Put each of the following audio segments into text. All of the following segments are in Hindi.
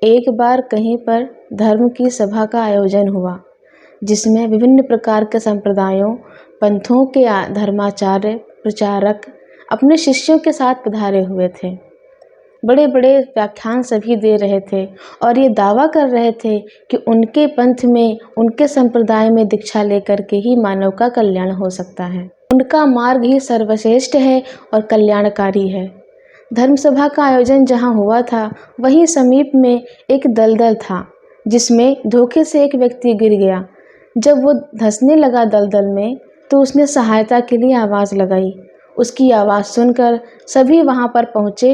एक बार कहीं पर धर्म की सभा का आयोजन हुआ, जिसमें विभिन्न प्रकार के संप्रदायों, पंथों के धर्माचार्य, प्रचारक अपने शिष्यों के साथ पधारे हुए थे। बड़े बड़े व्याख्यान सभी दे रहे थे और ये दावा कर रहे थे कि उनके पंथ में, उनके संप्रदाय में दीक्षा लेकर के ही मानव का कल्याण हो सकता है। उनका मार्ग ही सर्वश्रेष्ठ है और कल्याणकारी है। धर्मसभा का आयोजन जहाँ हुआ था, वहीं समीप में एक दलदल था, जिसमें धोखे से एक व्यक्ति गिर गया। जब वो धंसने लगा दलदल में, तो उसने सहायता के लिए आवाज़ लगाई। उसकी आवाज़ सुनकर सभी वहाँ पर पहुँचे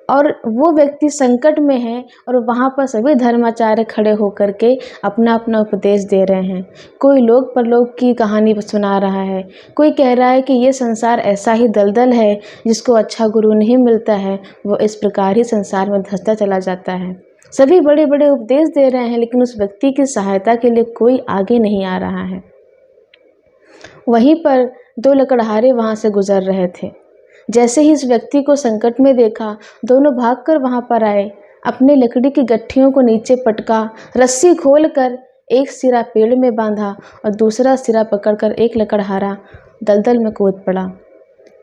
और वो व्यक्ति संकट में है और वहाँ पर सभी धर्माचार्य खड़े होकर के अपना अपना उपदेश दे रहे हैं। कोई लोक परलोक की कहानी सुना रहा है, कोई कह रहा है कि ये संसार ऐसा ही दलदल है, जिसको अच्छा गुरु नहीं मिलता है वो इस प्रकार ही संसार में धंसता चला जाता है। सभी बड़े बड़े उपदेश दे रहे हैं, लेकिन उस व्यक्ति की सहायता के लिए कोई आगे नहीं आ रहा है। वहीं पर दो लकड़हारे वहाँ से गुजर रहे थे। जैसे ही इस व्यक्ति को संकट में देखा, दोनों भागकर वहाँ पर आए, अपने लकड़ी की गट्ठियों को नीचे पटका, रस्सी खोलकर एक सिरा पेड़ में बांधा और दूसरा सिरा पकड़कर एक लकड़हारा दलदल में कूद पड़ा।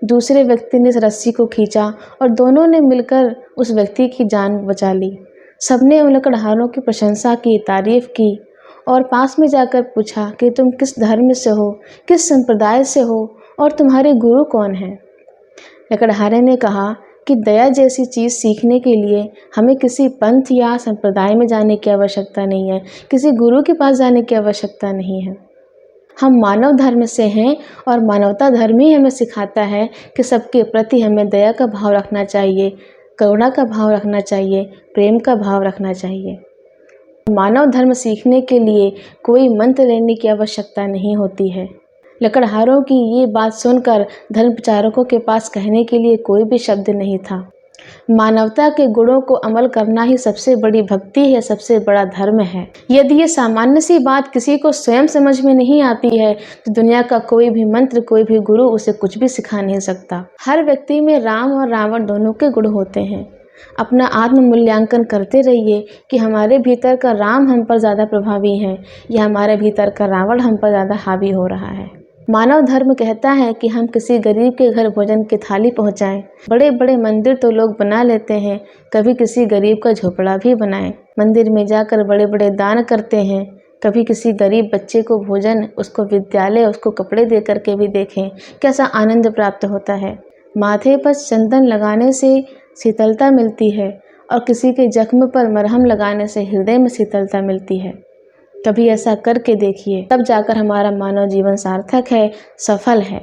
दूसरे व्यक्ति ने इस रस्सी को खींचा और दोनों ने मिलकर उस व्यक्ति की जान बचा ली। सबने उन लकड़हारों की प्रशंसा की, तारीफ की और पास में जाकर पूछा कि तुम किस धर्म से हो, किस संप्रदाय से हो और तुम्हारे गुरु कौन हैं। लकड़हारे ने कहा कि दया जैसी चीज़ सीखने के लिए हमें किसी पंथ या संप्रदाय में जाने की आवश्यकता नहीं है, किसी गुरु के पास जाने की आवश्यकता नहीं है। हम मानव धर्म से हैं और मानवता धर्म ही हमें सिखाता है कि सबके प्रति हमें दया का भाव रखना चाहिए, करुणा का भाव रखना चाहिए, प्रेम का भाव रखना चाहिए। मानव धर्म सीखने के लिए कोई मंत्र लेने की आवश्यकता नहीं होती है। लकड़हारों की ये बात सुनकर धर्म प्रचारकों के पास कहने के लिए कोई भी शब्द नहीं था। मानवता के गुणों को अमल करना ही सबसे बड़ी भक्ति है, सबसे बड़ा धर्म है। यदि ये सामान्य सी बात किसी को स्वयं समझ में नहीं आती है, तो दुनिया का कोई भी मंत्र, कोई भी गुरु उसे कुछ भी सिखा नहीं सकता। हर व्यक्ति में राम और रावण दोनों के गुण होते हैं। अपना आत्म मूल्यांकन करते रहिए कि हमारे भीतर का राम हम पर ज़्यादा प्रभावी है या हमारे भीतर का रावण हम पर ज़्यादा हावी हो रहा है। मानव धर्म कहता है कि हम किसी गरीब के घर भोजन की थाली पहुंचाएं। बड़े बड़े मंदिर तो लोग बना लेते हैं, कभी किसी गरीब का झोपड़ा भी बनाएं। मंदिर में जाकर बड़े बड़े दान करते हैं, कभी किसी गरीब बच्चे को भोजन, उसको विद्यालय, उसको कपड़े दे करके भी देखें, कैसा आनंद प्राप्त होता है। माथे पर चंदन लगाने से शीतलता मिलती है और किसी के जख्म पर मरहम लगाने से हृदय में शीतलता मिलती है। कभी ऐसा करके देखिए, तब जाकर हमारा मानव जीवन सार्थक है, सफल है।